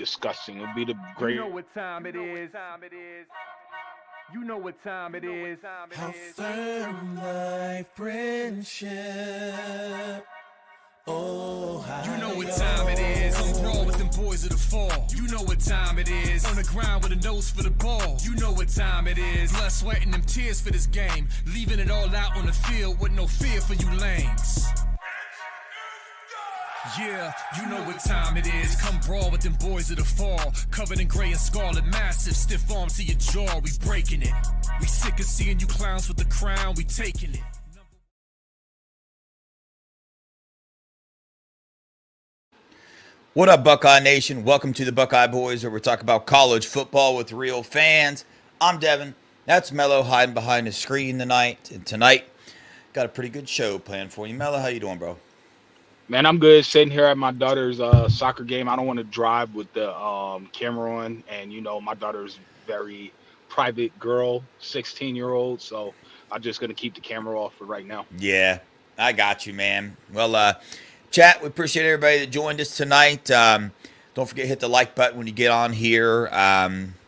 disgusting. It'll be the You great. know what time it is. You know what time it is. How firm thy friendship. Oh, how you know what time it is. On brawl with them boys of the fall. You know what time it is. On the ground with a nose for the ball. You know what time it is. Blood, sweat, and them tears for this game. Leaving it all out on the field with no fear for you lames. Yeah, you know what time it is. Come brawl with them boys of the fall. Covered in gray and scarlet, massive. Stiff arms to your jaw, we breaking it. We sick of seeing you clowns with the crown, we taking it. What up, Buckeye Nation? Welcome to the Buckeye Boys, where we talk about college football with real fans. I'm Devin. That's Mello hiding behind the screen tonight. And tonight, got a pretty good show planned for you. Mello, how you doing, bro? Man, I'm good sitting here at my daughter's soccer game. I don't want to drive with the camera on, and my daughter's very private girl, 16-year-old, so I'm just gonna keep the camera off for right now. Yeah, I got you, man. Well, chat, we appreciate everybody that joined us tonight. Don't forget to hit the like button when you get on here.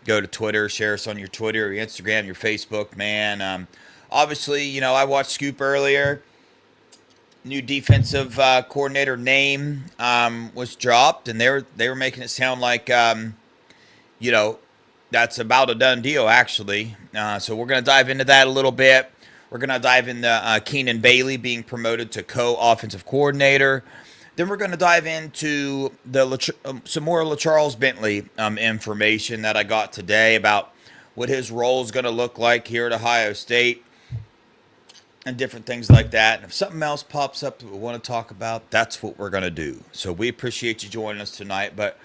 Go to Twitter, share us on your Twitter, your Instagram, your Facebook, man. Obviously, I watched Scoop earlier. New defensive coordinator name was dropped, and they were making it sound like that's about a done deal, actually. So we're going to dive into that a little bit. We're going to dive into Keenan Bailey being promoted to co-offensive coordinator. Then we're going to dive into some more LaCharles Bentley information that I got today about what his role is going to look like here at Ohio State and different things like that. And if something else pops up that we want to talk about, that's what we're going to do. So we appreciate you joining us tonight. But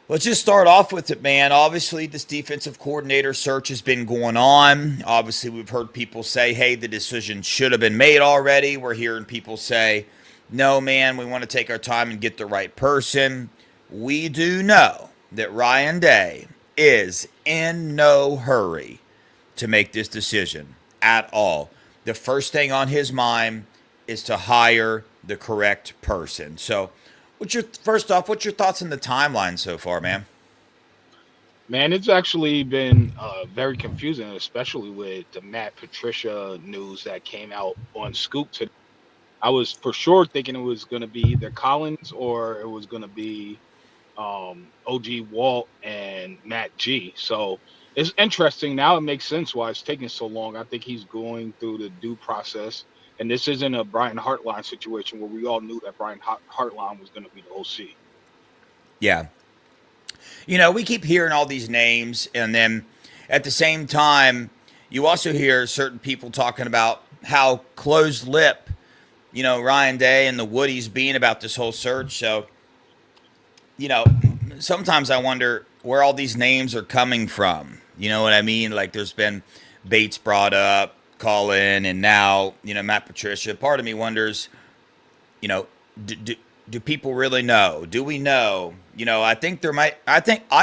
let's just start off with it, man. Obviously, this defensive coordinator search has been going on. Obviously, we've heard people say, hey, the decision should have been made already. We're hearing people say, no, man, we want to take our time and get the right person. We do know that Ryan Day is in no hurry to make this decision at all. The first thing on his mind is to hire the correct person. So, what's your thoughts on the timeline so far, man? Man, it's actually been very confusing, especially with the Matt Patricia news that came out on Scoop today. I was for sure thinking it was going to be either Collins or it was going to be OG Walt and Matt G. So it's interesting. Now it makes sense why it's taking so long. I think he's going through the due process. And this isn't a Brian Hartline situation where we all knew that Brian Hartline was going to be the OC. Yeah. We keep hearing all these names, and then at the same time, you also hear certain people talking about how closed-lip, Ryan Day and the Woodies being about this whole search. So, sometimes I wonder where all these names are coming from. You know what I mean? Like, there's been Bates brought up, Colin, and now, Matt Patricia. Part of me wonders, do people really know? Do we know? I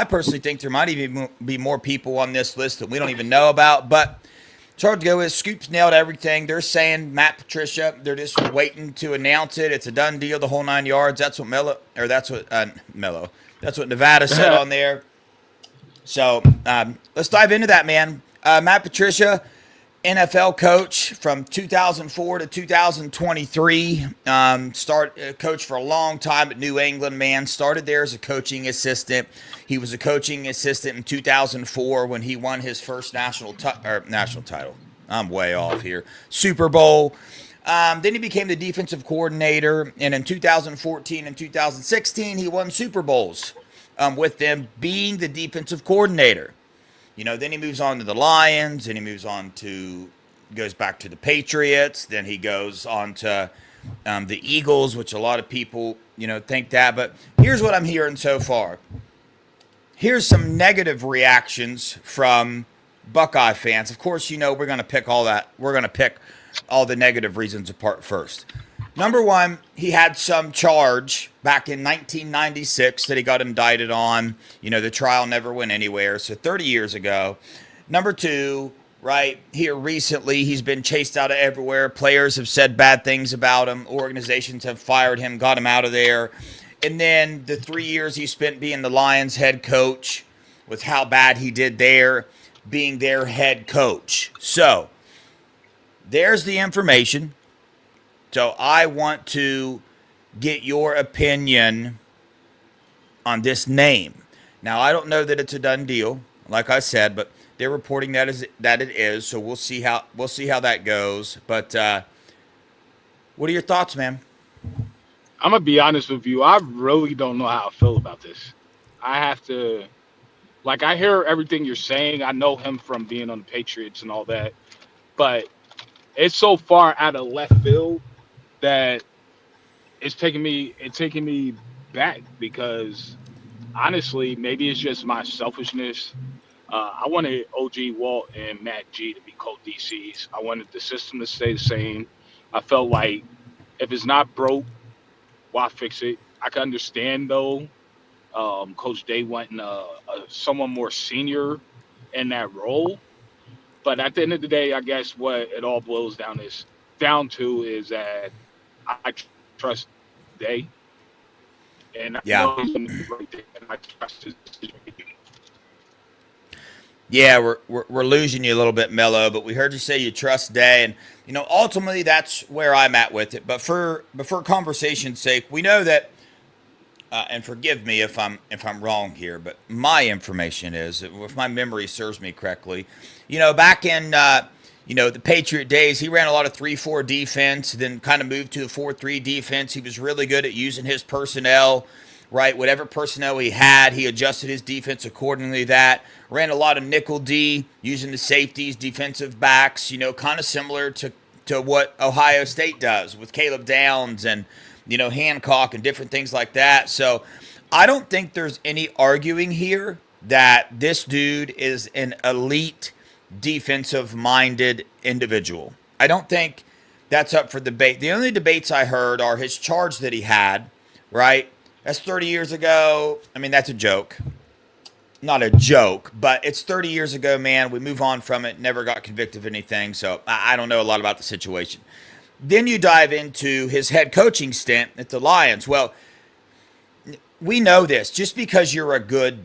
personally think there might even be more people on this list that we don't even know about, but it's hard to go with. Scoop's nailed everything. They're saying Matt Patricia. They're just waiting to announce it. It's a done deal, the whole 9 yards. That's what That's what Nevada said on there. So let's dive into that, man. Matt Patricia, NFL coach from 2004 to 2023. Coach for a long time at New England, man. Started there as a coaching assistant. He was a coaching assistant in 2004 when he won his first national title. I'm way off here. Super Bowl. Then he became the defensive coordinator, and in 2014 and 2016, he won Super Bowls with them being the defensive coordinator. Then he moves on to the Lions, and goes back to the Patriots. Then he goes on to the Eagles, which a lot of people, think that. But here's what I'm hearing so far. Here's some negative reactions from Buckeye fans. Of course, we're going to pick all that. We're going to pick all the negative reasons apart first. Number one, he had some charge back in 1996 that he got indicted on. The trial never went anywhere, so 30 years ago. Number two, right here recently, he's been chased out of everywhere. Players have said bad things about him. Organizations have fired him, got him out of there. And then the 3 years he spent being the Lions head coach, with how bad he did there, being their head coach. So there's the information. So I want to get your opinion on this name. Now, I don't know that it's a done deal, like I said, but they're reporting that it is. So we'll see how that goes. But what are your thoughts, man? I'm gonna be honest with you. I really don't know how I feel about this. I have to, like, I hear everything you're saying. I know him from being on the Patriots and all that, but it's so far out of left field that it's taking me back, because honestly, maybe it's just my selfishness. I wanted OG Walt and Matt G to be co-DCs. I wanted the system to stay the same. I felt like if it's not broke, why fix it? I can understand though, Coach Day wanting someone more senior in that role, but at the end of the day, I guess what it all boils down to is that I trust Day, and I know he's going to do the right thing, and I trust his decision making. Yeah, we're losing you a little bit, Mello, but we heard you say you trust Day, and ultimately that's where I'm at with it. But for conversation's sake, we know that, and forgive me if I'm wrong here, but my information is, if my memory serves me correctly, back in the Patriot days, he ran a lot of 3-4 defense, then kind of moved to a 4-3 defense. He was really good at using his personnel. Right, whatever personnel he had, he adjusted his defense accordingly. That ran a lot of nickel D, using the safeties, defensive backs. Kind of similar to what Ohio State does with Caleb Downs and Hancock and different things like that. So I don't think there's any arguing here that this dude is an elite defensive-minded individual. I don't think that's up for debate. The only debates I heard are his charge that he had. Right. That's 30 years ago. I mean, that's a joke. Not a joke, but it's 30 years ago, man. We move on from it. Never got convicted of anything, so I don't know a lot about the situation. Then you dive into his head coaching stint at the Lions. Well, we know this. Just because you're a good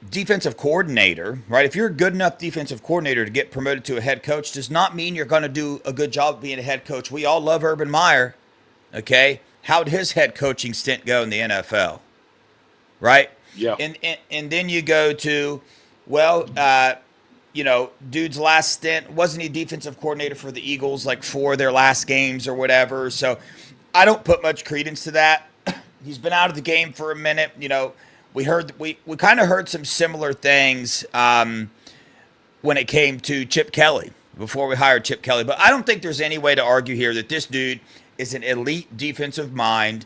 defensive coordinator, right? If you're a good enough defensive coordinator to get promoted to a head coach, does not mean you're going to do a good job being a head coach. We all love Urban Meyer, okay? How'd his head coaching stint go in the NFL? Right? Yeah. And then you go to, dude's last stint, wasn't he defensive coordinator for the Eagles, like 4 of their last games or whatever? So I don't put much credence to that. He's been out of the game for a minute. We kind of heard some similar things when it came to Chip Kelly, before we hired Chip Kelly. But I don't think there's any way to argue here that this dude is an elite defensive mind.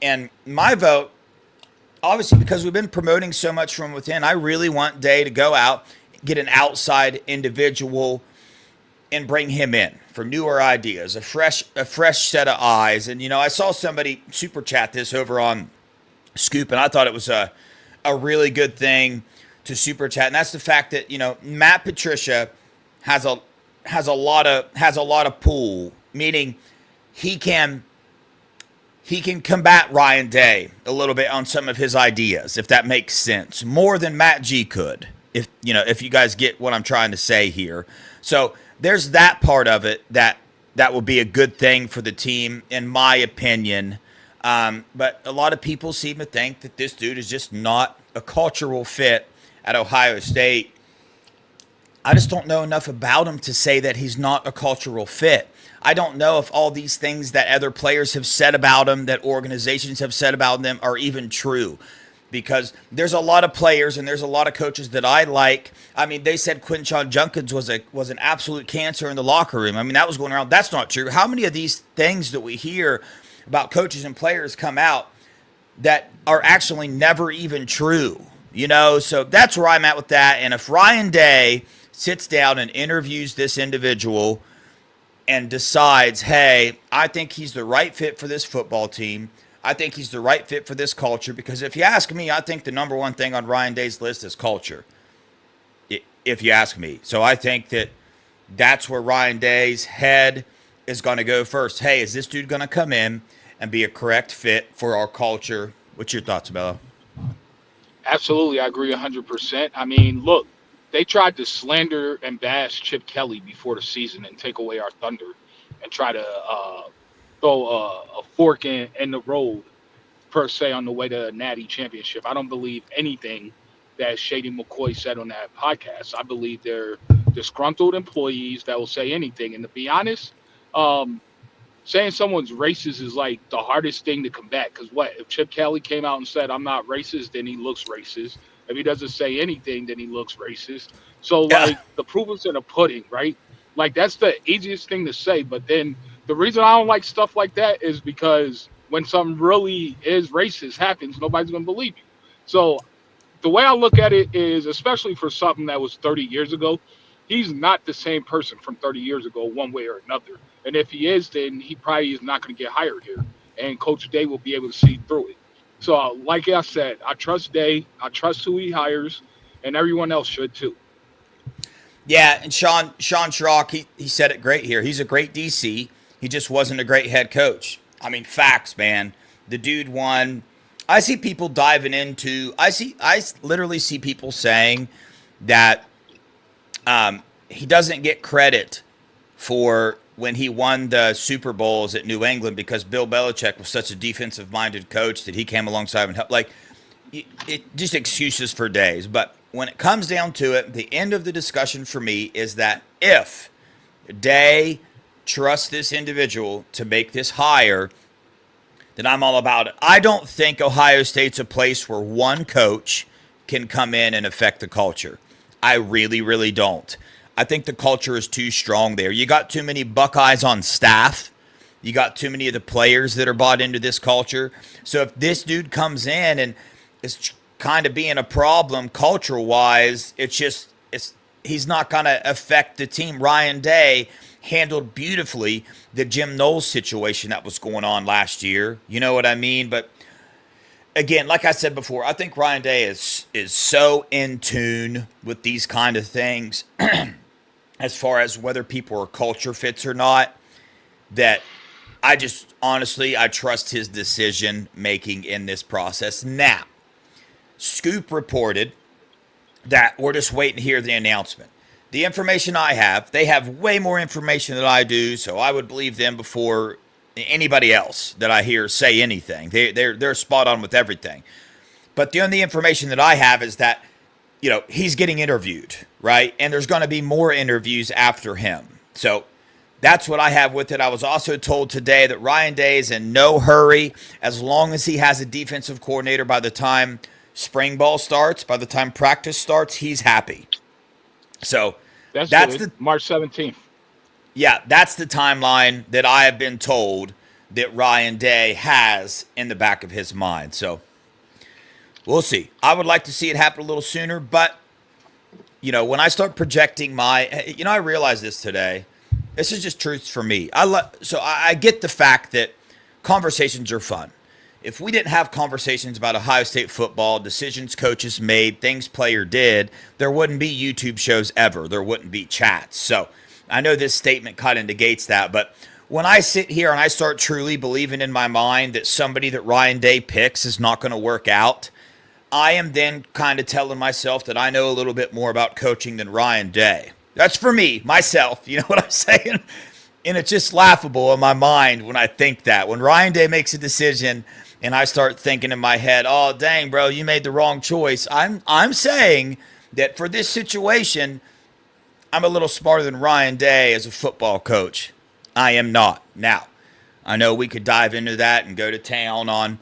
And my vote, obviously, because we've been promoting so much from within, I really want Day to go out, get an outside individual, and bring him in for newer ideas, a fresh set of eyes. And, I saw somebody super chat this over on Scoop, and I thought it was a really good thing to super chat. And that's the fact that, Matt Patricia has a lot of pull, meaning he can combat Ryan Day a little bit on some of his ideas, if that makes sense, more than Matt G could, if you guys get what I'm trying to say here. So there's that part of it that will be a good thing for the team, in my opinion. But a lot of people seem to think that this dude is just not a cultural fit at Ohio State. I just don't know enough about him to say that he's not a cultural fit. I don't know if all these things that other players have said about him, that organizations have said about them, are even true. Because there's a lot of players and there's a lot of coaches that I like. I mean, they said Quinshon Judkins was an absolute cancer in the locker room. I mean, that was going around. That's not true. How many of these things that we hear about coaches and players come out that are actually never even true? So that's where I'm at with that. And if Ryan Day sits down and interviews this individual and decides, hey, I think he's the right fit for this football team, I think he's the right fit for this culture, because if you ask me, I think the number one thing on Ryan Day's list is culture, if you ask me. So I think that's where Ryan Day's head is going to go first. Hey, is this dude going to come in and be a correct fit for our culture What's your thoughts, Bello? Absolutely, I agree 100%. I mean, look, they tried to slander and bash Chip Kelly before the season and take away our thunder and try to throw a fork in the road per se on the way to a Natty championship. I don't believe anything that Shady McCoy said on that podcast. I believe they're disgruntled employees that will say anything. And to be honest, um, saying someone's racist is like the hardest thing to combat. Because what if Chip Kelly came out and said I'm not racist, then he looks racist. If he doesn't say anything, then he looks racist. So Yeah. like the proof is in the pudding, right? Like that's the easiest thing to say. But then the reason I don't like stuff like that is because when something really is racist happens, nobody's gonna believe you. So the way I look at it is, especially for something that was 30 years ago, he's not the same person from 30 years ago, one way or another. And if he is, then he probably is not going to get hired here. And Coach Day will be able to see through it. So, like I said, I trust Day. I trust who he hires, and everyone else should too. Yeah, and Sean Schrock, he said it great here. He's a great DC. He just wasn't a great head coach. I mean, facts, man. The dude won. I see people diving into. I literally see people saying that he doesn't get credit for when he won the Super Bowls at New England because Bill Belichick was such a defensive-minded coach that he came alongside and helped. Like, it just excuses for days. But when it comes down to it, the end of the discussion for me is that if Day trusts this individual to make this hire, then I'm all about it. I don't think Ohio State's a place where one coach can come in and affect the culture. I really, really don't. I think the culture is too strong there. You got too many Buckeyes on staff. You got too many of the players that are bought into this culture. So if this dude comes in and is kind of being a problem cultural-wise, he's not going to affect the team. Ryan Day handled beautifully the Jim Knowles situation that was going on last year. You know what I mean? But again, like I said before, I think Ryan Day is so in tune with these kind of things as far as whether people are culture fits or not, that I just honestly, I trust his decision making in this process. Now, Scoop reported that we're just waiting to hear the announcement. The information I have, they have way more information than I do, so I would believe them before anybody else that I hear say anything. They're spot on with everything. But the only information that I have is that, you know, he's getting interviewed, right? And there's going to be more interviews after him. So that's what I have with it. I was also told today that Ryan Day is in no hurry as long as he has a defensive coordinator by the time spring ball starts, by the time practice starts, he's happy. So that's the March 17th. Yeah, that's the timeline that I have been told that Ryan Day has in the back of his mind. So we'll see. I would like to see it happen a little sooner, but you know, when I start projecting I realized this today. This is just truth for me. I get the fact that conversations are fun. If we didn't have conversations about Ohio State football, decisions coaches made, things player did, there wouldn't be YouTube shows ever. There wouldn't be chats. So I know this statement kind of negates that, but when I sit here and I start truly believing in my mind that somebody that Ryan Day picks is not going to work out, I am then kind of telling myself that I know a little bit more about coaching than Ryan Day. That's for me, myself. You know what I'm saying? And it's just laughable in my mind when I think that. When Ryan Day makes a decision and I start thinking in my head, oh, dang, bro, you made the wrong choice. I'm saying that for this situation, I'm a little smarter than Ryan Day as a football coach. I am not. Now, I know we could dive into that and go to town on,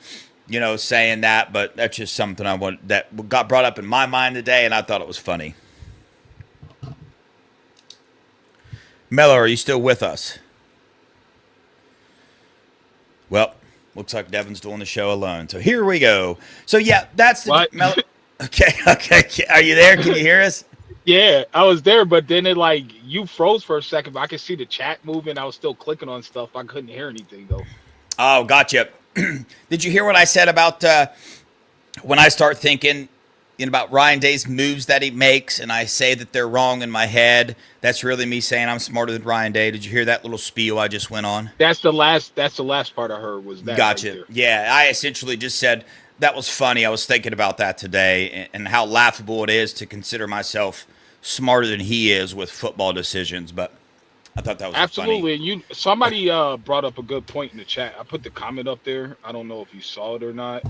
saying that, but that's just something that got brought up in my mind today, and I thought it was funny. Mello, are you still with us? Well, looks like Devin's doing the show alone. So here we go. So yeah, that's the What? Mello. Okay. Are you there? Can you hear us? Yeah, I was there, but then you froze for a second. But I could see the chat moving. I was still clicking on stuff. I couldn't hear anything though. Oh, gotcha. Did you hear what I said about when I start thinking about Ryan Day's moves that he makes, and I say that they're wrong in my head? That's really me saying I'm smarter than Ryan Day. Did you hear that little spiel I just went on? That's the last part I heard was that. Gotcha. Right there. Yeah, I essentially just said that was funny. I was thinking about that today and how laughable it is to consider myself smarter than he is with football decisions. But I thought that was Absolutely. funny. Somebody brought up a good point in the chat. I put the comment up there. I don't know if you saw it or not.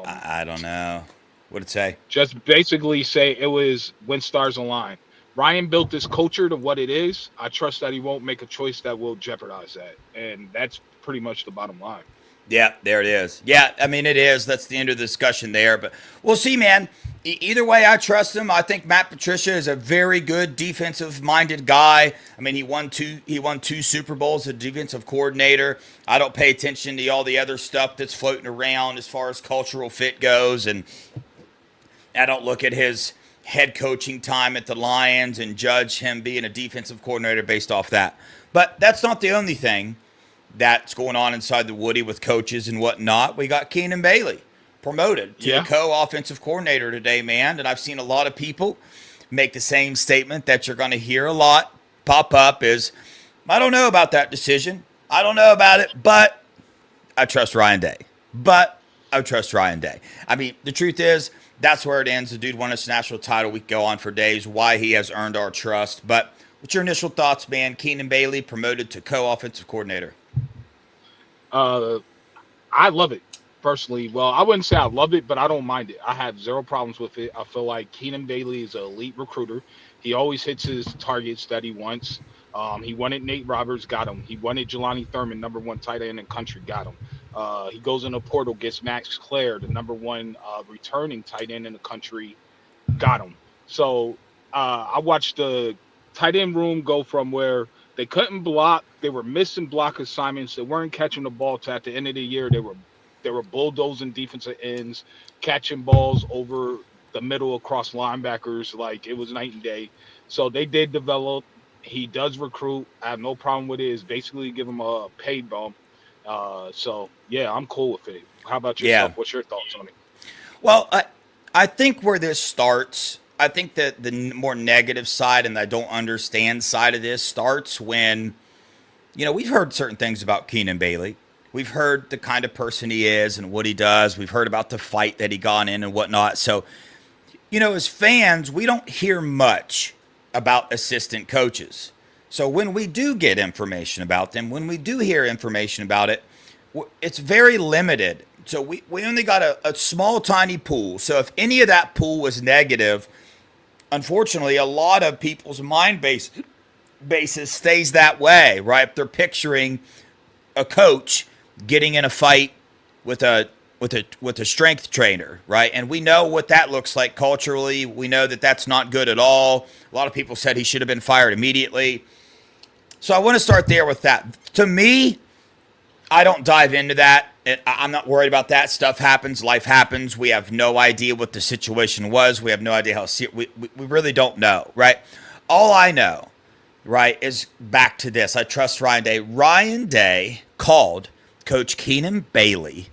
I don't know. What'd it say? Just basically say it was when stars align. Ryan built this culture to what it is. I trust that he won't make a choice that will jeopardize that. And that's pretty much the bottom line. Yeah, there it is. Yeah, I mean, it is. That's the end of the discussion there. But we'll see, man. Either way, I trust him. I think Matt Patricia is a very good defensive-minded guy. I mean, he won two Super Bowls as a defensive coordinator. I don't pay attention to all the other stuff that's floating around as far as cultural fit goes. And I don't look at his head coaching time at the Lions and judge him being a defensive coordinator based off that. But that's not the only thing that's going on inside the Woody with coaches and whatnot. We got Keenan Bailey promoted to the co-offensive coordinator today, man. And I've seen a lot of people make the same statement that you're going to hear a lot pop up is, I don't know about that decision. I don't know about it, but I trust Ryan Day. I mean, the truth is, that's where it ends. The dude won his national title. We could go on for days why he has earned our trust. But what's your initial thoughts, man? Keenan Bailey promoted to co-offensive coordinator. I love it personally. Well, I wouldn't say I love it, but I don't mind it. I have zero problems with it. I feel like Keenan Bailey is an elite recruiter. He always hits his targets that he wants. He wanted Nate Roberts, got him. He wanted Jelani Thurman, number one tight end in country, got him. He goes in the portal, gets Max Clare, the number one returning tight end in the country, got him. So I watched the tight end room go from where they couldn't block, they were missing block assignments, they weren't catching the ball to at the end of the year they were bulldozing defensive ends, catching balls over the middle across linebackers, like it was night and day. So they did develop. He does recruit. I have no problem with it. It's basically give him a pay bump. So yeah, I'm cool with it. How about yourself? Yeah. What's your thoughts on it? Well, I think where this starts, I think that the more negative side and I don't understand side of this starts when, you know, we've heard certain things about Keenan Bailey. We've heard the kind of person he is and what he does. We've heard about the fight that he got in and whatnot. So, you know, as fans, we don't hear much about assistant coaches. So when we do get information about them, when we do hear information about it, it's very limited. So we only got a small, tiny pool. So if any of that pool was negative, unfortunately, a lot of people's mind basis stays that way, right? They're picturing a coach getting in a fight with a strength trainer, right? And we know what that looks like culturally. We know that that's not good at all. A lot of people said he should have been fired immediately. So I want to start there with that. To me, I don't dive into that. I'm not worried about that. Stuff happens. Life happens. We have no idea what the situation was. We have no idea how we really don't know, right? All I know, right, is back to this. I trust Ryan Day. Ryan Day called Coach Keenan Bailey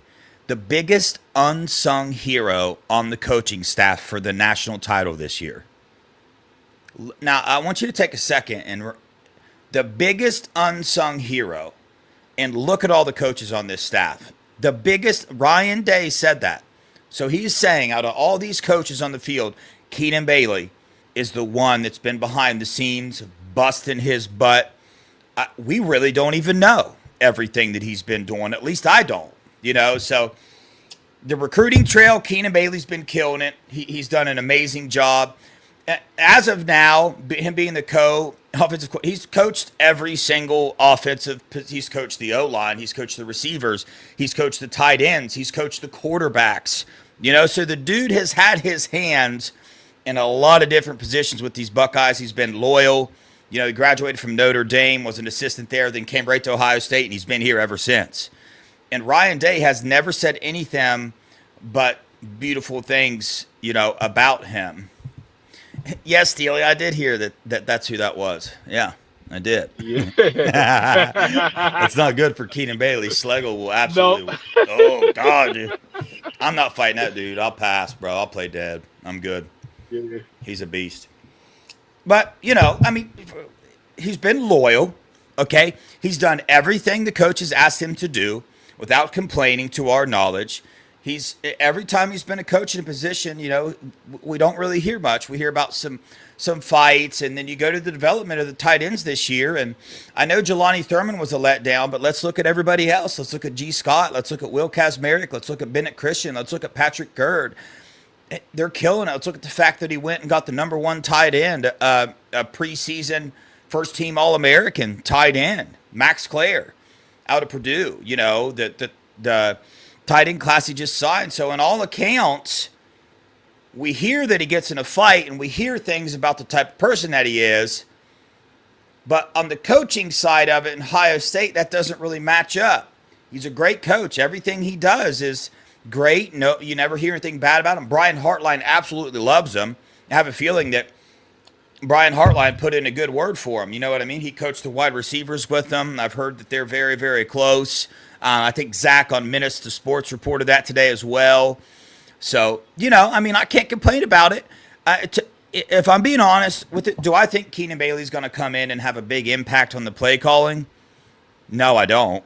the biggest unsung hero on the coaching staff for the national title this year. Now, I want you to take a second and the biggest unsung hero, and look at all the coaches on this staff. The biggest, Ryan Day said that. So he's saying out of all these coaches on the field, Keenan Bailey is the one that's been behind the scenes, busting his butt. We really don't even know everything that he's been doing. At least I don't, you know. So the recruiting trail, Keenan Bailey's been killing it. He's done an amazing job. As of now, him being the co-offensive, he's coached every single offensive. He's coached the O-line. He's coached the receivers. He's coached the tight ends. He's coached the quarterbacks. You know, so the dude has had his hands in a lot of different positions with these Buckeyes. He's been loyal. You know, he graduated from Notre Dame, was an assistant there, then came right to Ohio State, and he's been here ever since. And Ryan Day has never said anything but beautiful things, you know, about him. Yes, Steely, I did hear that's who that was. Yeah, I did. Yeah. It's not good for Keenan Bailey. Schlegel will absolutely. No. Oh, God, dude. I'm not fighting that dude. I'll pass, bro. I'll play dead. I'm good. Yeah. He's a beast. But, you know, I mean, he's been loyal, okay? He's done everything the coaches asked him to do without complaining, to our knowledge. He's every time he's been a coach in a position, you know, we don't really hear much. We hear about some fights, and then you go to the development of the tight ends this year. And I know Jelani Thurman was a letdown, but let's look at everybody else. Let's look at G. Scott. Let's look at Will Kazmarek. Let's look at Bennett Christian. Let's look at Patrick Gerd. They're killing it. Let's look at the fact that he went and got the number one tight end, a preseason first team All-American tight end, Max Clare, out of Purdue. You know, the tight end class he just signed. So in all accounts, we hear that he gets in a fight, and we hear things about the type of person that he is. But on the coaching side of it in Ohio State, that doesn't really match up. He's a great coach. Everything he does is great. No, you never hear anything bad about him. Brian Hartline absolutely loves him. I have a feeling that Brian Hartline put in a good word for him. You know what I mean? He coached the wide receivers with them. I've heard that they're very, very close. I think Zach on Menace to Sports reported that today as well. So, you know, I mean, I can't complain about it. If I'm being honest with it, do I think Keenan Bailey's going to come in and have a big impact on the play calling? No, I don't.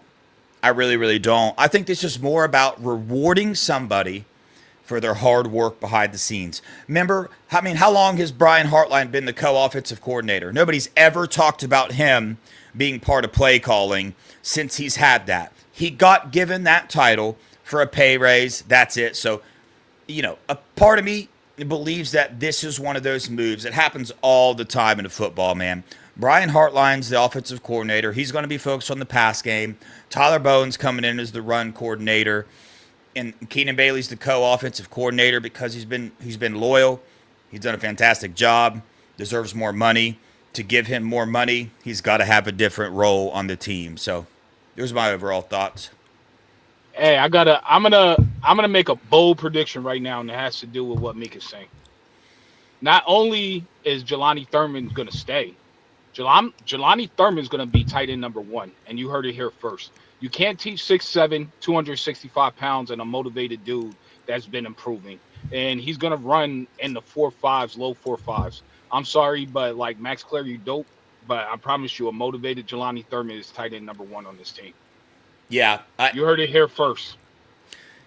I really, really don't. I think this is more about rewarding somebody for their hard work behind the scenes. Remember, I mean, how long has Brian Hartline been the co-offensive coordinator? Nobody's ever talked about him being part of play calling since he's had that. He got given that title for a pay raise. That's it. So, you know, a part of me believes that this is one of those moves. It happens all the time in football, man. Brian Hartline's the offensive coordinator. He's going to be focused on the pass game. Tyler Bowen's coming in as the run coordinator. And Keenan Bailey's the co-offensive coordinator because he's been loyal. He's done a fantastic job. Deserves more money. To give him more money, he's got to have a different role on the team. So, there's my overall thoughts. Hey, I'm gonna make a bold prediction right now, and it has to do with what Meek is saying. Not only is Jelani Thurman gonna stay, Jelani Thurman's gonna be tight end number one, and you heard it here first. You can't teach 6'7", 265 pounds, and a motivated dude that's been improving, and he's gonna run in the 4.5s, low 4.5s. I'm sorry, but like Max Clare, you dope, but I promise you, a motivated Jelani Thurman is tight end number one on this team. Yeah. You heard it here first.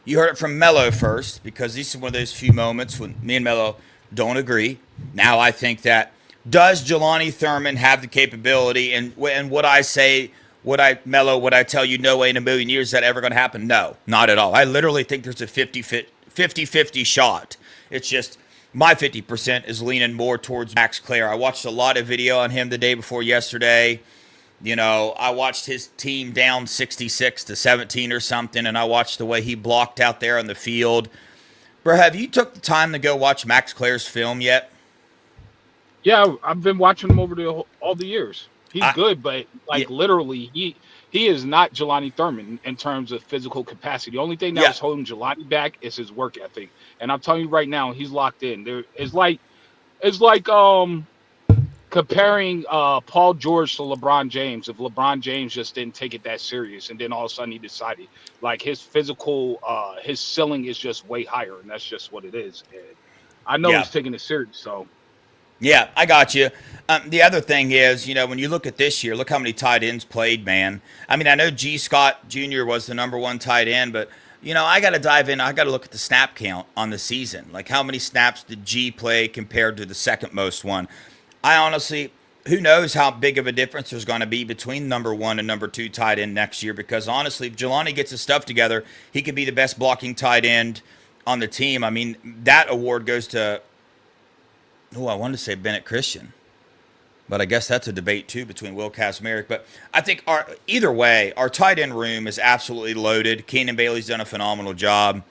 You heard it from Mello first, because this is one of those few moments when me and Mello don't agree. Now I think that, does Jelani Thurman have the capability, and what I say, what I tell you, no way in a million years is that ever going to happen? No, not at all. I literally think there's a 50-50 shot. It's just my 50% is leaning more towards Max Clare. I watched a lot of video on him the day before yesterday. You know, I watched his team down 66-17 or something, and I watched the way he blocked out there on the field. Bro, have you took the time to go watch Max Clare's film yet? Yeah, I've been watching him over all the years. He's good, but literally, he is not Jelani Thurman in terms of physical capacity. The only thing that's holding Jelani back is his work ethic. And I'm telling you right now, he's locked in. It's like comparing Paul George to LeBron James. If LeBron James just didn't take it that serious, and then all of a sudden he decided, like, his physical, his ceiling is just way higher, and that's just what it is. And I know he's taking it serious, so. Yeah, I got you. The other thing is, you know, when you look at this year, look how many tight ends played, man. I mean, I know G. Scott Jr. was the number one tight end, but, you know, I got to dive in. I got to look at the snap count on the season. Like, how many snaps did G play compared to the second most one? I honestly, who knows how big of a difference there's going to be between number one and number two tight end next year, because honestly, if Jelani gets his stuff together, he could be the best blocking tight end on the team. I mean, that award goes to, I wanted to say Bennett Christian, but I guess that's a debate too between Will Kazmarek. But I think either way, our tight end room is absolutely loaded. Keenan Bailey's done a phenomenal job.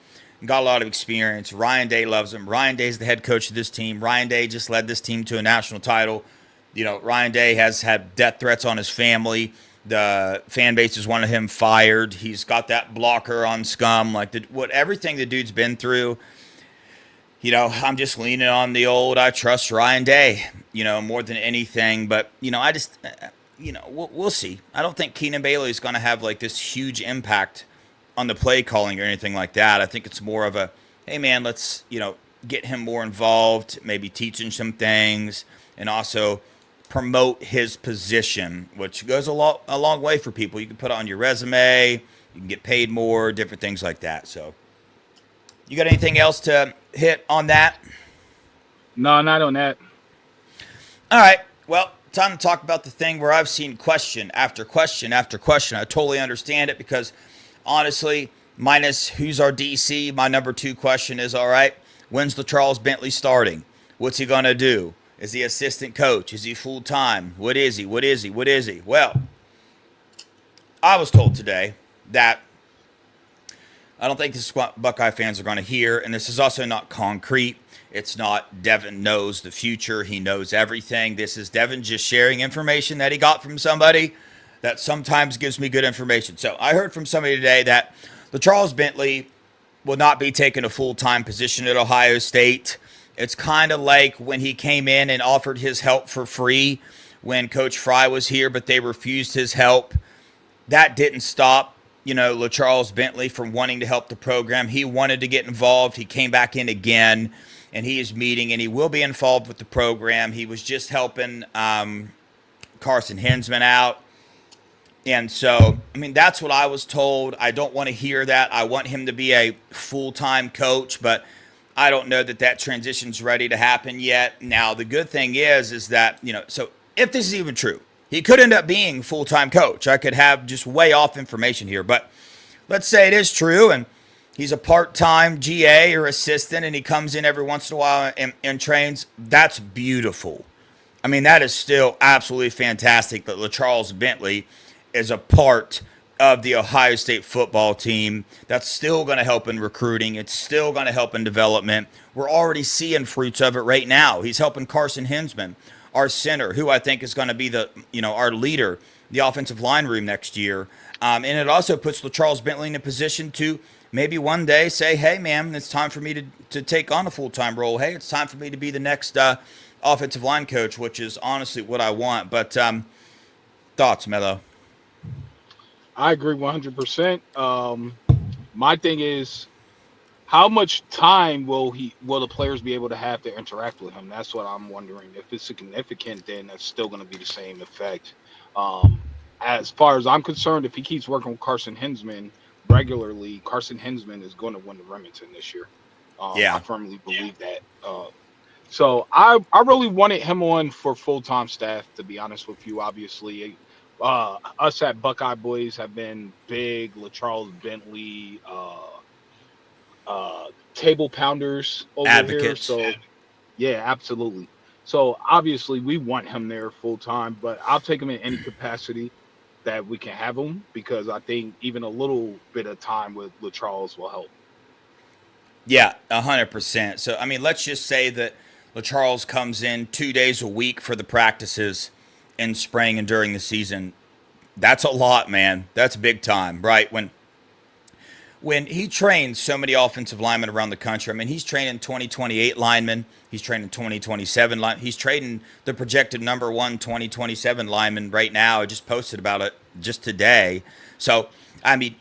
Got a lot of experience. Ryan Day loves him. Ryan Day's the head coach of this team. Ryan Day just led this team to a national title. You know, Ryan Day has had death threats on his family. The fan base has wanted him fired. He's got that blocker on scum. Like, everything the dude's been through, you know, I'm just leaning on the old, I trust Ryan Day, you know, more than anything. But, you know, I just, you know, we'll see. I don't think Keenan Bailey is going to have, like, this huge impact on the play calling or anything like that. I think it's more of a, hey man, let's, you know, get him more involved, maybe teaching some things, and also promote his position, which goes a long way for people. You can put it on your resume, you can get paid more, different things like that. So You got anything else to hit on that? No, not on that. All right. Well, time to talk about the thing where I've seen question after question after question. I totally understand it because, honestly, minus who's our DC, my number 2 question is, all right, when's LaCharles Bentley starting? What's he going to do? Is he assistant coach? Is he full-time? What is he? What is he? What is he? Well, I was told today that I don't think this is what Buckeye fans are going to hear, and this is also not concrete. It's not Devin knows the future. He knows everything. This is Devin just sharing information that he got from somebody that sometimes gives me good information. So I heard from somebody today that LaCharles Bentley will not be taking a full-time position at Ohio State. It's kind of like when he came in and offered his help for free when Coach Fry was here, but they refused his help. That didn't stop, LaCharles Bentley from wanting to help the program. He wanted to get involved. He came back in again, and he is meeting, and he will be involved with the program. He was just helping Carson Hinsman out. And so, that's what I was told. I don't want to hear that. I want him to be a full-time coach, but I don't know that transition's ready to happen yet. Now, the good thing is that, so if this is even true, he could end up being full-time coach. I could have just way off information here, but let's say it is true, and he's a part-time GA or assistant, and he comes in every once in a while and trains. That's beautiful. That is still absolutely fantastic that LaCharles Bentley is a part of the Ohio State football team. That's still going to help in recruiting. It's still going to help in development. We're already seeing fruits of it right now. He's helping Carson Hinsman, our center, who I think is going to be our leader, the offensive line room next year. And it also puts LaCharles Bentley in a position to maybe one day say, hey, man, it's time for me to take on a full-time role. Hey, it's time for me to be the next offensive line coach, which is honestly what I want. But thoughts, Mello? I agree 100%. My thing is, how much time will the players be able to have to interact with him? That's what I'm wondering. If it's significant, then that's still going to be the same effect. As far as I'm concerned, if he keeps working with Carson Hinsman regularly, Carson Hinsman is going to win the Remington this year. I firmly believe that. So I really wanted him on for full-time staff, to be honest with you. Obviously, us at Buckeye Boys have been big LaCharles Bentley table pounders over Advocates. here. So yeah, absolutely. So obviously we want him there full-time, but I'll take him in any capacity that we can have him, because I think even a little bit of time with LaCharles will help. Yeah, 100%. So, let's just say that LaCharles comes in 2 days a week for the practices in spring and during the season. That's a lot, man. That's big time, right? When he trains so many offensive linemen around the country, he's training 2028 linemen. He's training 2027 linemen. He's training the projected number 1 2027 lineman right now. I just posted about it just today. So, and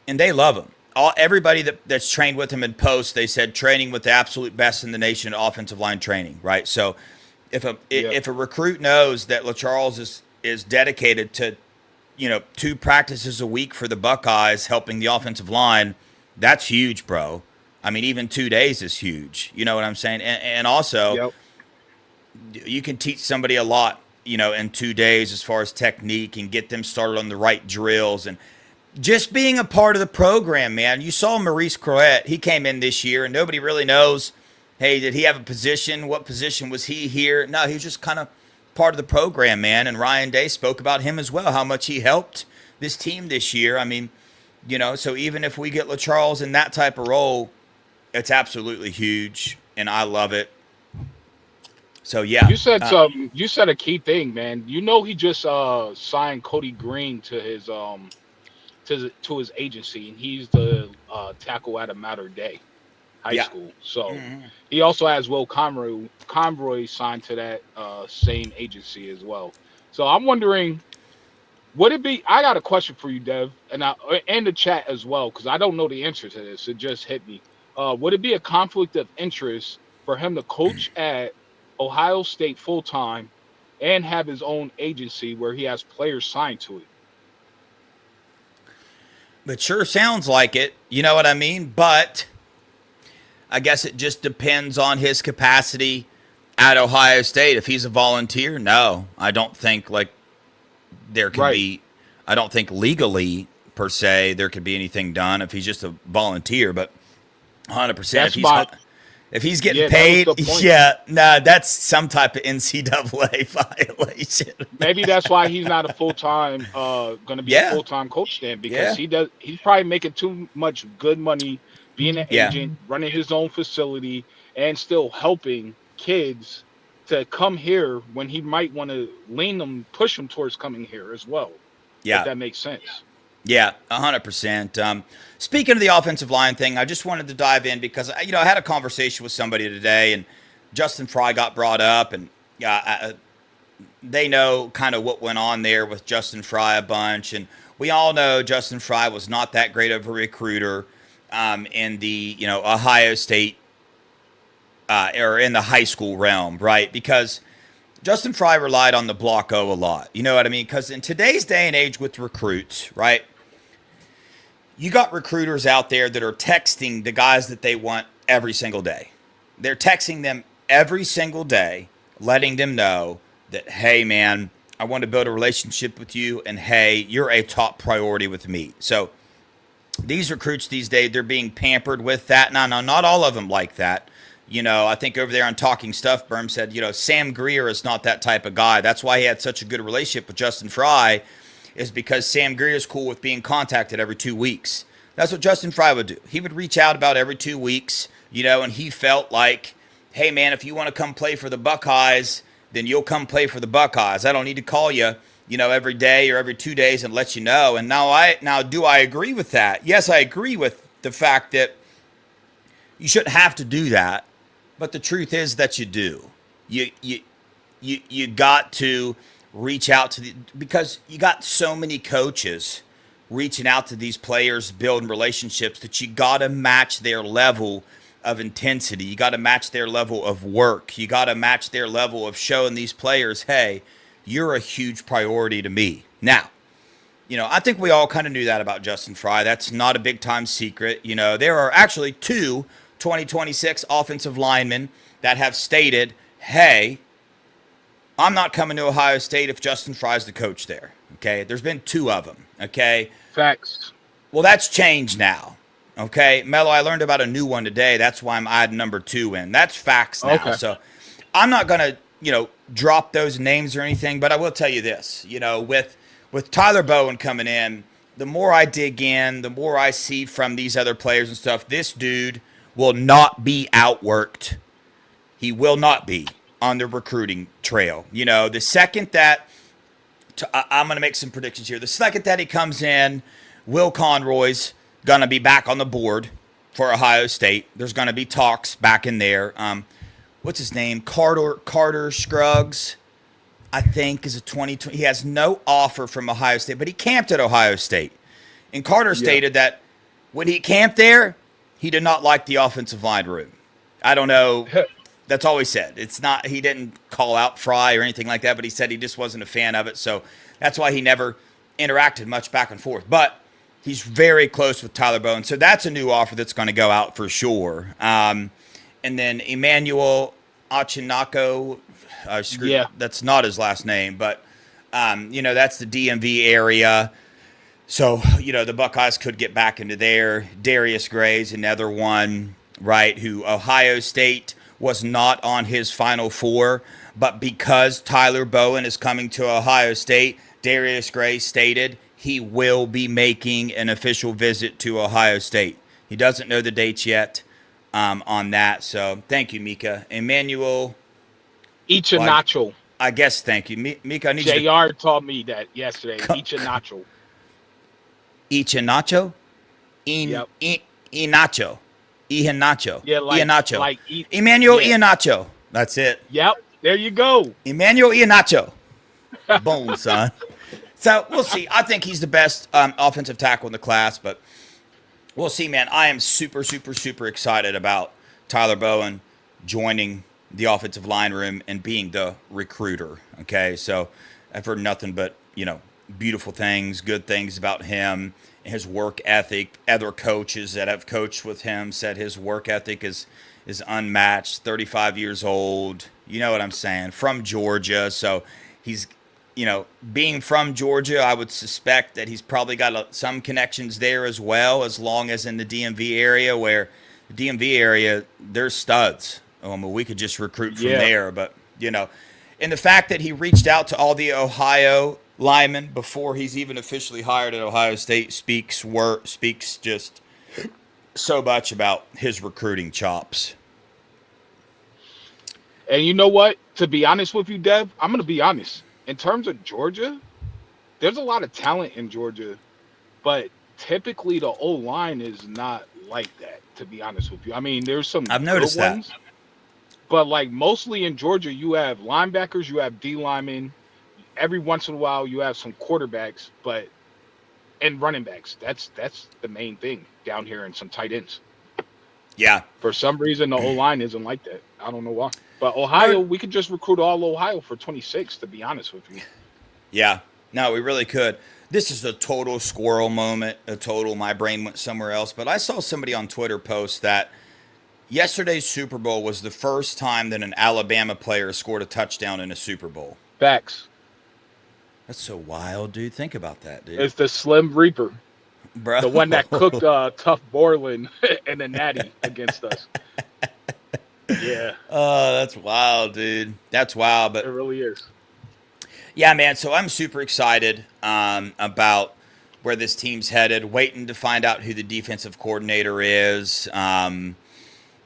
they love him. Everybody that's trained with him in post, they said training with the absolute best in the nation in offensive line training, right? So if a recruit knows that LaCharles is dedicated to 2 practices a week for the Buckeyes, helping the offensive line, that's huge, bro. Even 2 days is huge. You know what I'm saying? And also, you can teach somebody a lot, in 2 days as far as technique and get them started on the right drills and just being a part of the program, man. You saw Maurice Croet. He came in this year, and nobody really knows, hey, did he have a position? What position was he here? No, he was just kind of part of the program, man. And Ryan Day spoke about him as well, how much he helped this team this year. So even if we get LaCharles in that type of role, it's absolutely huge, and I love it. So yeah, you said a key thing, man. He just signed Cody Green to his to his agency, and he's the tackle at a Mater Day High School. So he also has Will Conroy signed to that same agency as well. So I'm wondering, would it be? I got a question for you, Dev, and the chat as well, because I don't know the answer to this. It just hit me. Would it be a conflict of interest for him to coach at Ohio State full time and have his own agency where he has players signed to it? It sure sounds like it. You know what I mean? But I guess it just depends on his capacity at Ohio State. If he's a volunteer, no, I don't think like there can be. I don't think legally per se there could be anything done if he's just a volunteer. But 100%, if he's getting paid, that's some type of NCAA violation. Maybe that's why he's not a full-time going to be a full-time coach then, because he's probably making too much good money being an agent, running his own facility, and still helping kids to come here when he might want to push them towards coming here as well. Yeah, if that makes sense. Yeah, 100%. Speaking of the offensive line thing, I just wanted to dive in because, I had a conversation with somebody today, and Justin Fry got brought up, and they know kind of what went on there with Justin Fry a bunch. And we all know Justin Fry was not that great of a recruiter in the, Ohio State or in the high school realm, right? Because Justin Fry relied on the block O a lot. You know what I mean? Because in today's day and age with recruits, right, you got recruiters out there that are texting the guys that they want every single day. They're texting them every single day, letting them know that, hey, man, I want to build a relationship with you, and, hey, you're a top priority with me. So these recruits these days, they're being pampered with that. Now, not all of them like that. I think over there on Talking Stuff, Berm said, Sam Greer is not that type of guy. That's why he had such a good relationship with Justin Fry, is because Sam Greer is cool with being contacted every 2 weeks. That's what Justin Fry would do. He would reach out about every 2 weeks, and he felt like, hey, man, if you want to come play for the Buckeyes, then you'll come play for the Buckeyes. I don't need to call you, every day or every 2 days and let you know. And now do I agree with that? Yes, I agree with the fact that you shouldn't have to do that. But the truth is that you do. You got to reach out to because you got so many coaches reaching out to these players, building relationships, that you got to match their level of intensity. You got to match their level of work. You got to match their level of showing these players, hey, you're a huge priority to me. Now, I think we all kind of knew that about Justin Fry. That's not a big time secret. There are actually 2 2026 offensive linemen that have stated, hey, I'm not coming to Ohio State if Justin Fry's the coach there. Okay, there's been 2 of them. Okay, facts. Well, that's changed now. Okay, Mello, I learned about a new one today. That's why I'm adding number 2 in. That's facts now. Okay. So I'm not gonna drop those names or anything, but I will tell you this. With Tyler Bowen coming in, the more I dig in, the more I see from these other players and stuff, this dude will not be outworked. He will not be on the recruiting trail. The second that I'm going to make some predictions here. The second that he comes in, Will Conroy's going to be back on the board for Ohio State. There's going to be talks back in there. What's his name? Carter Scruggs, I think, is a 2020. He has no offer from Ohio State, but he camped at Ohio State. And Carter stated that when he camped there, he did not like the offensive line room. I don't know. That's all he said. It's not, he didn't call out Fry or anything like that, but he said he just wasn't a fan of it. So that's why he never interacted much back and forth. But he's very close with Tyler Bowen. So that's a new offer that's going to go out for sure. And then Emmanuel Achinako, that's not his last name, but, that's the DMV area. So, the Buckeyes could get back into there. Darius Gray's another one, right, who Ohio State was not on his Final Four, but because Tyler Bowen is coming to Ohio State, Darius Gray stated he will be making an official visit to Ohio State. He doesn't know the dates yet on that, so thank you, Mika. Emmanuel Iheanacho. Well, I guess thank you. Mika, I need JR you to... taught me that yesterday. Iheanacho. Iheanacho? Yep. Iheanacho. Iheanacho. Yeah, like Emmanuel Iheanacho. That's it. Yep. There you go. Emmanuel Iheanacho. Boom, son. So we'll see. I think he's the best offensive tackle in the class, but we'll see, man. I am super, super, super excited about Tyler Bowen joining the offensive line room and being the recruiter. Okay, so I've heard nothing but beautiful things, good things about him, his work ethic. Other coaches that have coached with him said his work ethic is unmatched. 35 years old, you know what I'm saying? From Georgia, so he's, being from Georgia, I would suspect that he's probably got some connections there as well, as long as in the DMV area, where the DMV area, there's studs. We could just recruit from there, but, and the fact that he reached out to all the Ohio linemen before he's even officially hired at Ohio State speaks just so much about his recruiting chops. And you know what? To be honest with you, Dev, I'm going to be honest. In terms of Georgia, there's a lot of talent in Georgia, but typically the O-line is not like that, to be honest with you. I mean, there's some I've noticed good ones, that. but like mostly in Georgia, you have linebackers, you have D linemen. Every once in a while, you have some quarterbacks, and running backs. That's the main thing down here, and some tight ends. Yeah. For some reason, the O-line isn't like that. I don't know why. But Ohio, we could just recruit all Ohio for 26, to be honest with you. Yeah. No, we really could. This is a total squirrel moment, my brain went somewhere else. But I saw somebody on Twitter post that yesterday's Super Bowl was the first time that an Alabama player scored a touchdown in a Super Bowl. Facts. That's so wild, dude. Think about that, dude. It's the Slim Reaper. Bro. The one that cooked Tough Borland and the Natty against us. Yeah. Oh, that's wild, dude. That's wild. But it really is. Yeah, man. So I'm super excited about where this team's headed. Waiting to find out who the defensive coordinator is.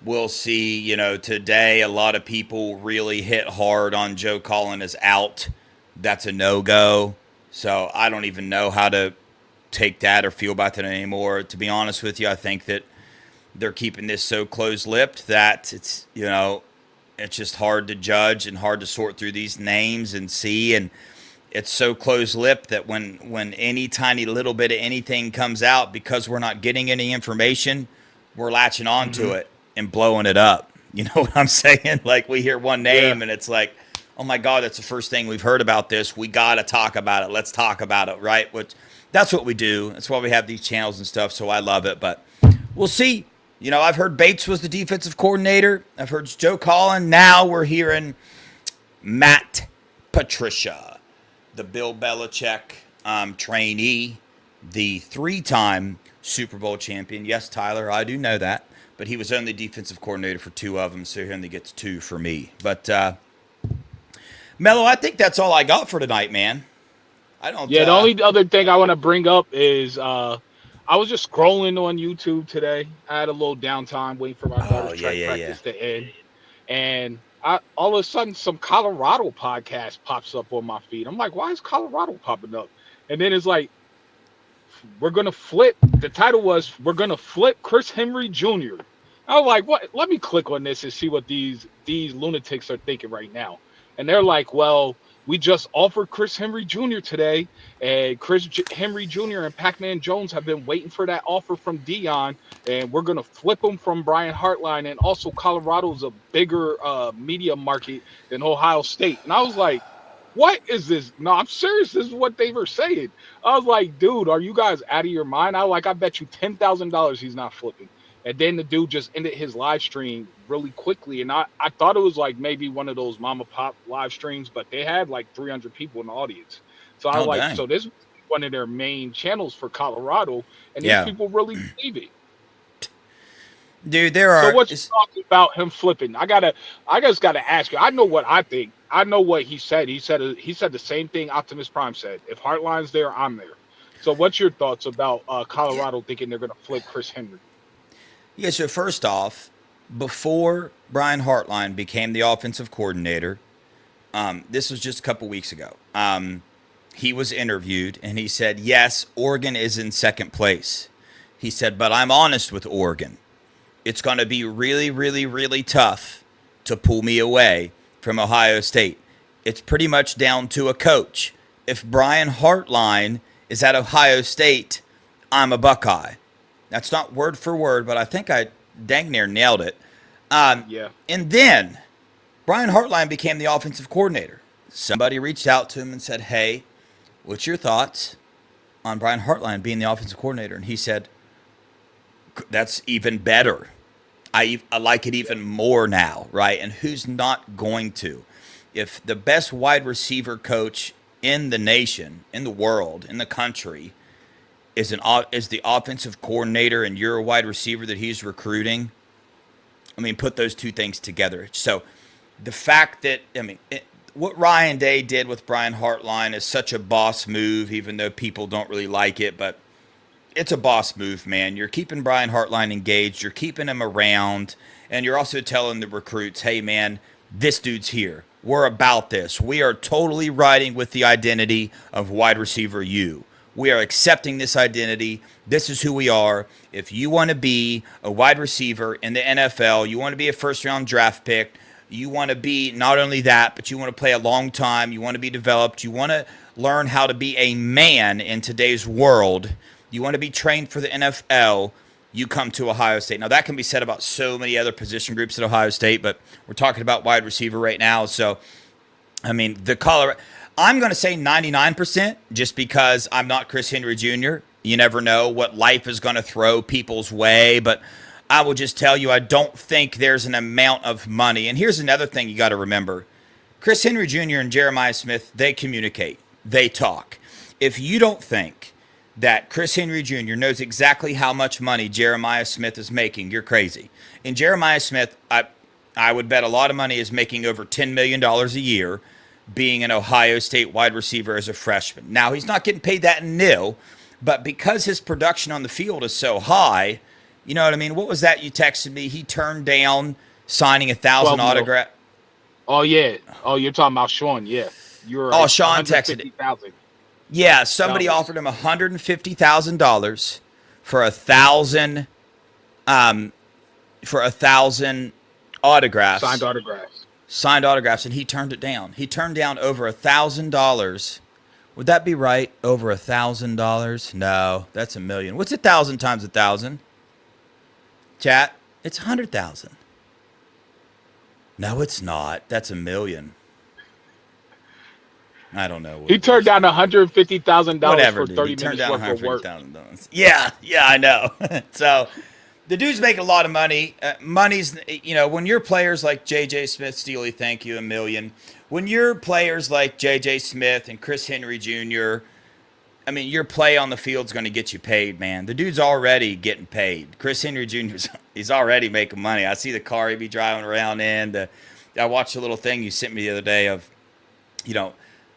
We'll see. Today a lot of people really hit hard on Joe Cullen is out. That's a no-go. So I don't even know how to take that or feel about that anymore. To be honest with you, I think that they're keeping this so close-lipped that it's just hard to judge and hard to sort through these names and see. And it's so close-lipped that when any tiny little bit of anything comes out, because we're not getting any information, we're latching on to it and blowing it up. You know what I'm saying? Like, we hear one name and it's like, oh my God, that's the first thing we've heard about this. We got to talk about it. Let's talk about it, right? That's what we do. That's why we have these channels and stuff, so I love it. But we'll see. I've heard Bates was the defensive coordinator. I've heard Joe Cullen. Now we're hearing Matt Patricia, the Bill Belichick trainee, the 3-time Super Bowl champion. Yes, Tyler, I do know that. But he was only defensive coordinator for 2 of them, so he only gets 2 for me. But, Mello, I think that's all I got for tonight, man. I don't. Yeah, the only other thing I want to bring up is I was just scrolling on YouTube today. I had a little downtime waiting for my daughter's track practice to end, and all of a sudden some Colorado podcast pops up on my feed. I'm like, why is Colorado popping up? And then it's like, we're gonna flip. The title was, we're gonna flip Chris Henry Jr. I was like, what? Let me click on this and see what these lunatics are thinking right now. And they're like, well, we just offered Chris Henry Jr. today, and Henry Jr. and Pac-Man Jones have been waiting for that offer from Dion, and we're going to flip him from Brian Hartline, and also Colorado's a bigger media market than Ohio State. And I was like, what is this? No, I'm serious. This is what they were saying. I was like, dude, are you guys out of your mind? I bet you $10,000 he's not flipping. And then the dude just ended his live stream really quickly. And I thought it was like maybe one of those mama pop live streams, but they had like 300 people in the audience. So I was like, dang. So this is one of their main channels for Colorado. And these people really believe it. Dude, So what you talking about him flipping? I just gotta ask you. I know what I think. I know what he said. He said the same thing Optimus Prime said. If Hartline's there, I'm there. So what's your thoughts about Colorado thinking they're gonna flip Chris Henry? Yeah, so first off, before Brian Hartline became the offensive coordinator, this was just a couple weeks ago, he was interviewed and he said, yes, Oregon is in second place. He said, but I'm honest with Oregon. It's going to be really, really, really tough to pull me away from Ohio State. It's pretty much down to a coach. If Brian Hartline is at Ohio State, I'm a Buckeye. That's not word for word, but I think I dang near nailed it. Yeah. And then Brian Hartline became the offensive coordinator. Somebody reached out to him and said, hey, what's your thoughts on Brian Hartline being the offensive coordinator? And he said, that's even better. I like it even more now, right? And who's not going to? If the best wide receiver coach in the nation, in the world, in the country is the offensive coordinator and you're a wide receiver that he's recruiting, I mean, put those two things together. So the fact that, what Ryan Day did with Brian Hartline is such a boss move, even though people don't really like it, but it's a boss move, man. You're keeping Brian Hartline engaged. You're keeping him around. And you're also telling the recruits, hey, man, this dude's here. We're about this. We are totally riding with the identity of wide receiver U. We are accepting this identity. This is who we are. If you want to be a wide receiver in the NFL, you want to be a first-round draft pick, you want to be not only that, but you want to play a long time, you want to be developed, you want to learn how to be a man in today's world, you want to be trained for the NFL, you come to Ohio State. Now, that can be said about so many other position groups at Ohio State, but we're talking about wide receiver right now. So, I mean, I'm going to say 99% just because I'm not Chris Henry Jr. You never know what life is going to throw people's way, but I will just tell you I don't think there's an amount of money. And here's another thing you got to remember. Chris Henry Jr. and Jeremiah Smith, they communicate. They talk. If you don't think that Chris Henry Jr. knows exactly how much money Jeremiah Smith is making, you're crazy. And Jeremiah Smith, I would bet a lot of money is making over $10 million a year being an Ohio State wide receiver as a freshman. Now, he's not getting paid that in nil, but because his production on the field is so high, you know what I mean? What was that you texted me? He turned down signing 1,000 autograph. Oh, yeah. Oh, you're talking about Sean, yeah. Sean texted it. Yeah, somebody offered him $150,000 for 1,000 autographs. Signed autographs, and he turned it down. He turned down over $1,000. Would that be right? Over $1,000? No, that's $1 million. What's 1,000 times 1,000? Chat, it's 100,000. No, it's not. That's $1 million. I don't know. He turned down $150,000 for 30 he turned minutes down worth of work. $150,000. Yeah, I know. So the dude's making a lot of money. Money's, when your players like J.J. Smith, Steely, thank you, $1 million. When your players like J.J. Smith and Chris Henry Jr., I mean, your play on the field's going to get you paid, man. The dude's already getting paid. Chris Henry Jr., he's already making money. I see the car he be driving around in. I watched a little thing you sent me the other day of,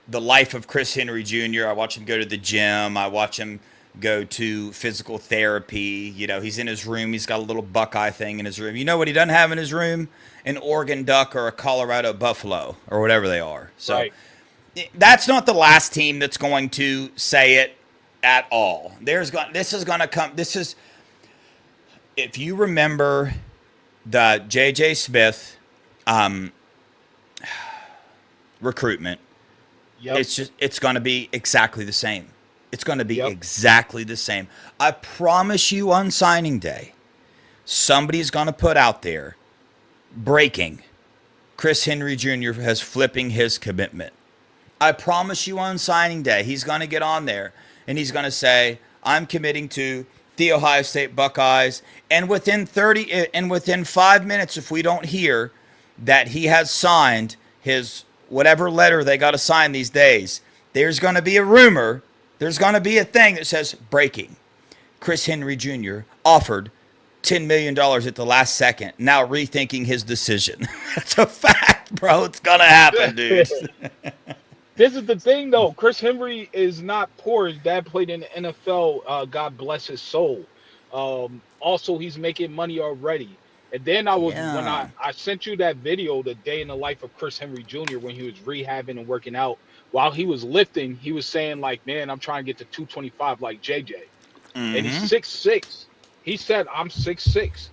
the life of Chris Henry Jr. I watch him go to the gym. I watch him go to physical therapy. He's in his room. He's got a little Buckeye thing in his room. You know what he doesn't have in his room? An Oregon Duck or a Colorado Buffalo or whatever they are. So right. That's not the last team that's going to say it at all. This is going to come. If you remember the J.J. Smith recruitment, yep. It's going to be exactly the same. It's going to be exactly the same. I promise you on signing day, somebody's going to put out there, breaking, Chris Henry Jr. has flipping his commitment. I promise you on signing day, he's going to get on there and he's going to say, I'm committing to the Ohio State Buckeyes. And within 5 minutes, if we don't hear that he has signed his whatever letter they got to sign these days, there's going to be a rumor, there's going to be a thing that says, breaking, Chris Henry Jr. offered $10 million at the last second, now rethinking his decision. That's a fact, bro. It's going to happen, dude. This is the thing, though. Chris Henry is not poor. His dad played in the NFL. God bless his soul. Also, he's making money already. And then when I sent you that video, the day in the life of Chris Henry Jr., when he was rehabbing and working out, while he was lifting, he was saying, like, man, I'm trying to get to 225 like JJ. Mm-hmm. And he's 6'6". He said, I'm 6'6".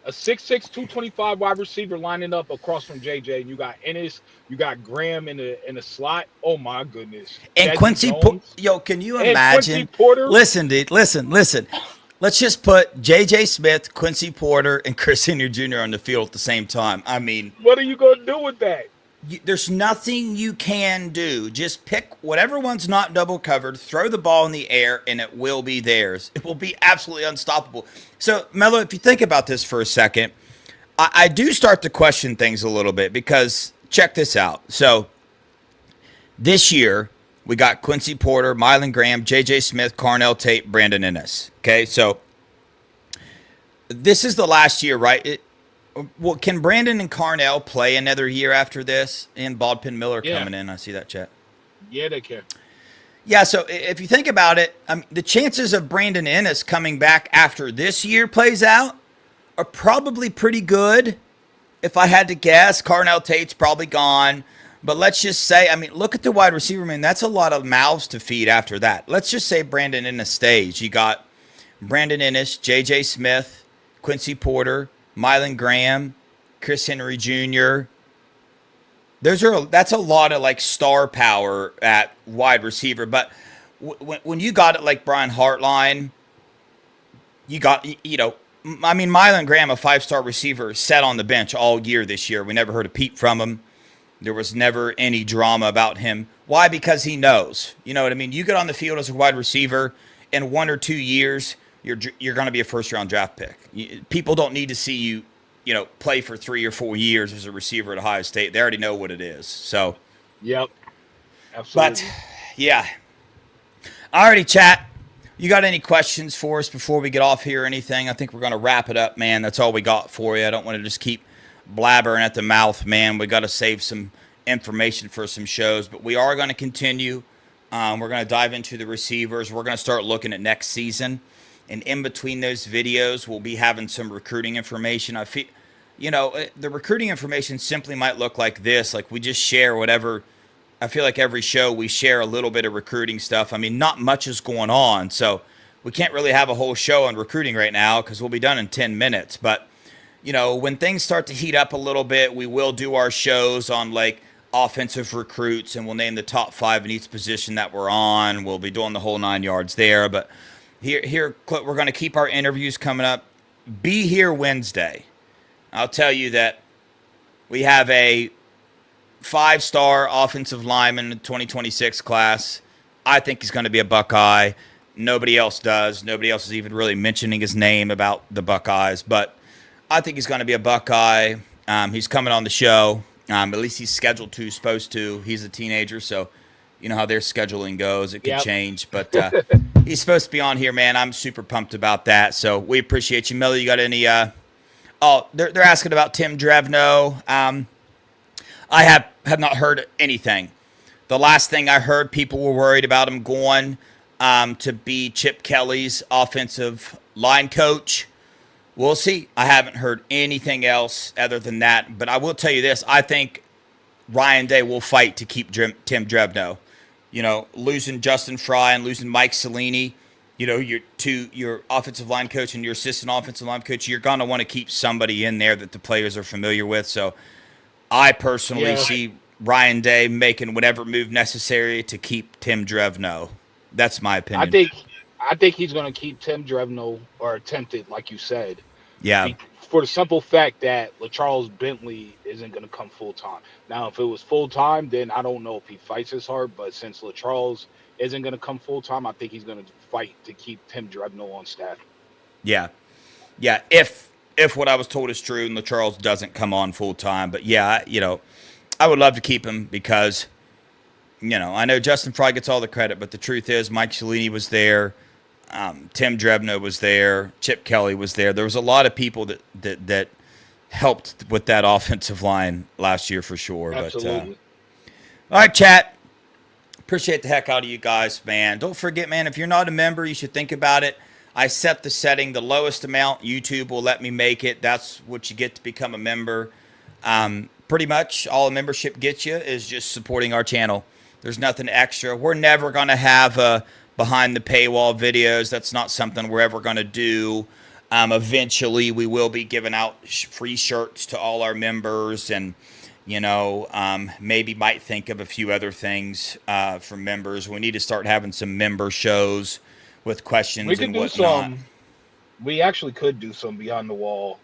A 6'6", 225 wide receiver lining up across from JJ. And you got Ennis, you got Graham in the slot. Oh, my goodness. And Jesse Quincy, can you imagine? Listen, dude, listen. Let's just put J.J. Smith, Quincy Porter, and Chris Henry Jr. on the field at the same time. I mean, what are you going to do with that? there's nothing you can do. Just pick whatever one's not double covered, throw the ball in the air, and it will be theirs. It will be absolutely unstoppable. So, Mello, if you think about this for a second, I do start to question things a little bit because check this out. So, this year, we got Quincy Porter, Mylan Graham, J.J. Smith, Carnell Tate, Brandon Ennis. Okay, so this is the last year, right? Well, can Brandon and Carnell play another year after this? And Baldpin Miller coming in. I see that, chat. Yeah, they can. Yeah, so if you think about it, the chances of Brandon Ennis coming back after this year plays out are probably pretty good. If I had to guess, Carnell Tate's probably gone. But let's just say, look at the wide receiver, man. That's a lot of mouths to feed after that. Let's just say Brandon Ennis stays. You got Brandon Ennis, J.J. Smith, Quincy Porter, Mylan Graham, Chris Henry Jr. That's a lot of like star power at wide receiver. But when you got it like Brian Hartline, you got, Mylan Graham, a 5-star receiver, sat on the bench all year this year. We never heard a peep from him. There was never any drama about him. Why? Because he knows. You know what I mean? You get on the field as a wide receiver in 1 or 2 years, you're going to be a first-round draft pick. People don't need to see you, play for 3 or 4 years as a receiver at Ohio State. They already know what it is. So, yep, absolutely. But yeah, alrighty, chat. You got any questions for us before we get off here or anything? I think we're going to wrap it up, man. That's all we got for you. I don't want to just keep blabbering at the mouth, man. We got to save some information for some shows, but we are going to continue. We're going to dive into the receivers. We're going to start looking at next season. And in between those videos, we'll be having some recruiting information. I feel, the recruiting information simply might look like this. Like we just share whatever. I feel like every show we share a little bit of recruiting stuff. Not much is going on. So we can't really have a whole show on recruiting right now because we'll be done in 10 minutes. But, when things start to heat up a little bit, we will do our shows on like offensive recruits and we'll name the top 5 in each position that we're on. We'll be doing the whole 9 yards there. But Here, we're going to keep our interviews coming up. Be here Wednesday. I'll tell you that we have a 5-star offensive lineman in the 2026 class. I think he's going to be a Buckeye. Nobody else does. Nobody else is even really mentioning his name about the Buckeyes. But I think he's going to be a Buckeye. He's coming on the show. At least he's scheduled to, supposed to. He's a teenager, so you know how their scheduling goes. It could change, but he's supposed to be on here, man. I'm super pumped about that. So we appreciate you. Melly, you got any they're asking about Tim Drevno. I have not heard anything. The last thing I heard, people were worried about him going to be Chip Kelly's offensive line coach. We'll see. I haven't heard anything else other than that. But I will tell you this. I think Ryan Day will fight to keep Tim Drevno. Losing Justin Fry and losing Mike Cellini, your offensive line coach and your assistant offensive line coach, you're going to want to keep somebody in there that the players are familiar with. So I personally see Ryan Day making whatever move necessary to keep Tim Drevno. That's my opinion. I think he's going to keep Tim Drevno, or attempt it, like you said. Yeah. For the simple fact that LaCharles Bentley isn't going to come full-time. Now, if it was full-time, then I don't know if he fights as hard. But since LaCharles isn't going to come full-time, I think he's going to fight to keep Tim Drevno on staff. Yeah. Yeah, if what I was told is true and LaCharles doesn't come on full-time. But, yeah, I would love to keep him because, I know Justin Fry gets all the credit. But the truth is Mike Cellini was there. Tim Drevno was there. Chip Kelly was there. There was a lot of people that helped with that offensive line last year for sure. Absolutely. All right, chat. Appreciate the heck out of you guys, man. Don't forget, man, if you're not a member, you should think about it. I set the setting, the lowest amount. YouTube will let me make it. That's what you get to become a member. Pretty much all a membership gets you is just supporting our channel. There's nothing extra. We're never going to have behind the paywall videos. That's not something we're ever going to do. Eventually, we will be giving out free shirts to all our members and, maybe might think of a few other things for members. We need to start having some member shows with questions and whatnot. We actually could do some Beyond the Wall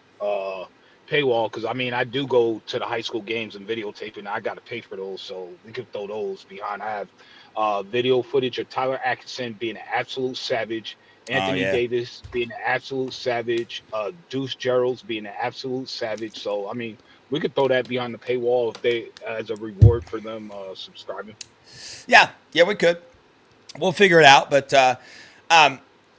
paywall, because I mean I do go to the high school games and videotaping. I got to pay for those, so we could throw those behind. I have video footage of Tyler Atkinson being an absolute savage, Anthony yeah. Davis being an absolute savage, Deuce Gerald's being an absolute savage. So I mean, we could throw that behind the paywall if they as a reward for them subscribing. Yeah, we could. We'll figure it out, but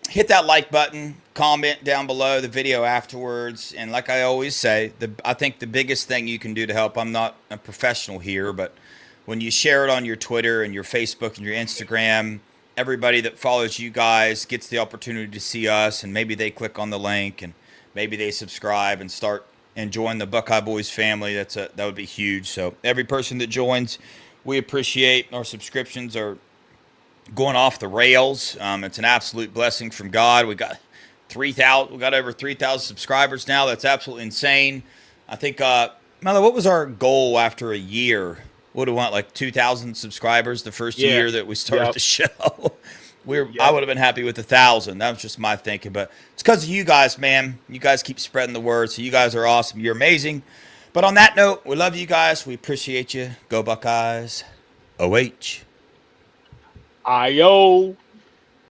hit that like button, comment down below the video afterwards, and like I always say, I think the biggest thing you can do to help, I'm not a professional here, but when you share it on your Twitter and your Facebook and your Instagram, everybody that follows you guys gets the opportunity to see us, and maybe they click on the link, and maybe they subscribe and start and join the Buckeye Boys family. That would be huge. So every person that joins, we appreciate. Our subscriptions are going off the rails. It's an absolute blessing from God. We got 3,000. We got over 3,000 subscribers now. That's absolutely insane. I think, Melo, what was our goal after a year? What do we want, like 2,000 subscribers the first year that we started the show? I would have been happy with 1,000. That was just my thinking, but it's because of you guys, man. You guys keep spreading the word, so you guys are awesome. You're amazing. But on that note, we love you guys. We appreciate you. Go Buckeyes. OH. Ayo.